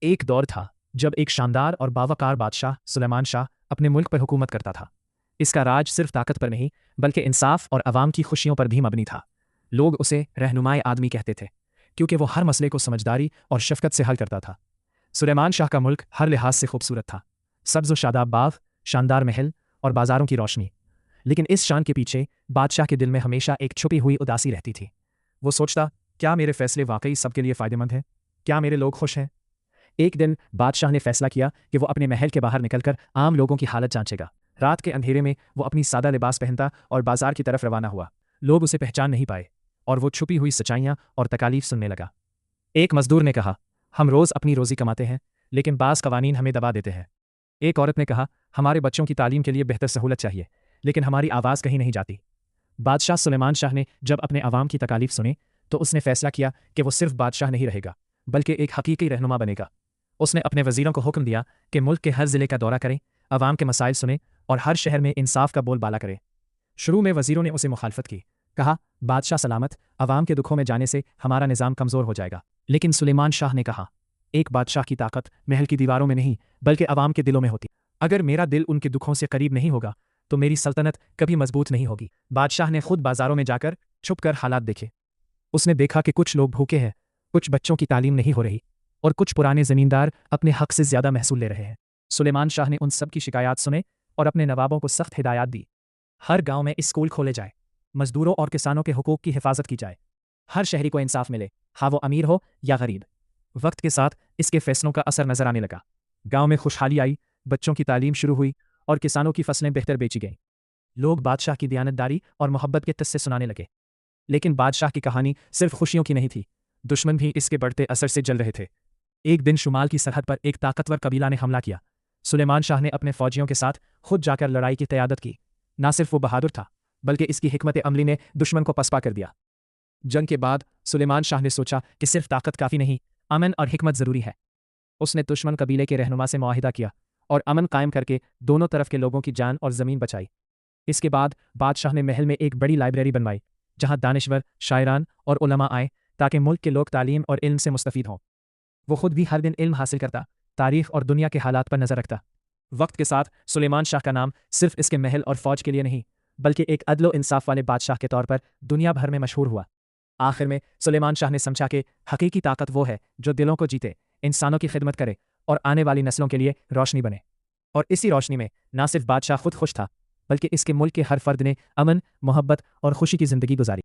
ایک دور تھا جب ایک شاندار اور باوقار بادشاہ سلیمان شاہ اپنے ملک پر حکومت کرتا تھا۔ اس کا راج صرف طاقت پر نہیں بلکہ انصاف اور عوام کی خوشیوں پر بھی مبنی تھا۔ لوگ اسے رہنمائے آدمی کہتے تھے کیونکہ وہ ہر مسئلے کو سمجھداری اور شفقت سے حل کرتا تھا۔ سلیمان شاہ کا ملک ہر لحاظ سے خوبصورت تھا، سبز و شاداب باغ، شاندار محل اور بازاروں کی روشنی۔ لیکن اس شان کے پیچھے بادشاہ کے دل میں ہمیشہ ایک چھپی ہوئی اداسی رہتی تھی۔ وہ سوچتا، کیا میرے فیصلے واقعی سب کے لیے فائدہ مند ہیں؟ کیا میرے لوگ خوش ہیں؟ ایک دن بادشاہ نے فیصلہ کیا کہ وہ اپنے محل کے باہر نکل کر عام لوگوں کی حالت جانچے گا۔ رات کے اندھیرے میں وہ اپنی سادہ لباس پہنتا اور بازار کی طرف روانہ ہوا۔ لوگ اسے پہچان نہیں پائے اور وہ چھپی ہوئی سچائیاں اور تکالیف سننے لگا۔ ایک مزدور نے کہا، ہم روز اپنی روزی کماتے ہیں لیکن بعض قوانین ہمیں دبا دیتے ہیں۔ ایک عورت نے کہا، ہمارے بچوں کی تعلیم کے لیے بہتر سہولت چاہیے لیکن ہماری آواز کہیں نہیں جاتی۔ بادشاہ سلیمان شاہ نے جب اپنے عوام کی تکالیف سنی تو اس نے فیصلہ کیا کہ وہ صرف بادشاہ نہیں رہے گا بلکہ ایک حقیقی رہنما بنے گا۔ اس نے اپنے وزیروں کو حکم دیا کہ ملک کے ہر ضلع کا دورہ کریں، عوام کے مسائل سنیں اور ہر شہر میں انصاف کا بول بالا کریں۔ شروع میں وزیروں نے اسے مخالفت کی، کہا بادشاہ سلامت، عوام کے دکھوں میں جانے سے ہمارا نظام کمزور ہو جائے گا۔ لیکن سلیمان شاہ نے کہا، ایک بادشاہ کی طاقت محل کی دیواروں میں نہیں بلکہ عوام کے دلوں میں ہوتی۔ اگر میرا دل ان کے دکھوں سے قریب نہیں ہوگا تو میری سلطنت کبھی مضبوط نہیں ہوگی۔ بادشاہ نے خود بازاروں میں جا کر چھپ کر حالات دیکھے۔ اس نے دیکھا کہ کچھ لوگ بھوکے ہیں، کچھ بچوں کی تعلیم نہیں ہو رہی اور کچھ پرانے زمیندار اپنے حق سے زیادہ محصول لے رہے ہیں۔ سلیمان شاہ نے ان سب کی شکایات سنے اور اپنے نوابوں کو سخت ہدایات دی۔ ہر گاؤں میں اسکول کھولے جائیں، مزدوروں اور کسانوں کے حقوق کی حفاظت کی جائے، ہر شہری کو انصاف ملے، خواہ وہ امیر ہو یا غریب۔ وقت کے ساتھ اس کے فیصلوں کا اثر نظر آنے لگا۔ گاؤں میں خوشحالی آئی، بچوں کی تعلیم شروع ہوئی اور کسانوں کی فصلیں بہتر بیچی گئیں۔ لوگ بادشاہ کی دیانتداری اور محبت کے قصے سنانے لگے۔ لیکن بادشاہ کی کہانی صرف خوشیوں کی نہیں تھی، دشمن بھی اس کے بڑھتے اثر سے جل رہے تھے۔ ایک دن شمال کی سرحد پر ایک طاقتور قبیلہ نے حملہ کیا۔ سلیمان شاہ نے اپنے فوجیوں کے ساتھ خود جا کر لڑائی کی قیادت کی۔ نہ صرف وہ بہادر تھا بلکہ اس کی حکمت عملی نے دشمن کو پسپا کر دیا۔ جنگ کے بعد سلیمان شاہ نے سوچا کہ صرف طاقت کافی نہیں، امن اور حکمت ضروری ہے۔ اس نے دشمن قبیلے کے رہنما سے معاہدہ کیا اور امن قائم کر کے دونوں طرف کے لوگوں کی جان اور زمین بچائی۔ اس کے بعد بادشاہ نے محل میں ایک بڑی لائبریری بنوائی جہاں دانشور، شاعران اور علماء آئے تاکہ ملک کے لوگ تعلیم اور علم سے مستفید ہوں۔ وہ خود بھی ہر دن علم حاصل کرتا، تاریخ اور دنیا کے حالات پر نظر رکھتا۔ وقت کے ساتھ سلیمان شاہ کا نام صرف اس کے محل اور فوج کے لیے نہیں بلکہ ایک عدل و انصاف والے بادشاہ کے طور پر دنیا بھر میں مشہور ہوا۔ آخر میں سلیمان شاہ نے سمجھا کہ حقیقی طاقت وہ ہے جو دلوں کو جیتے، انسانوں کی خدمت کرے اور آنے والی نسلوں کے لیے روشنی بنے۔ اور اسی روشنی میں نہ صرف بادشاہ خود خوش تھا بلکہ اس کے ملک کے ہر فرد نے امن، محبت اور خوشی کی زندگی گزاری۔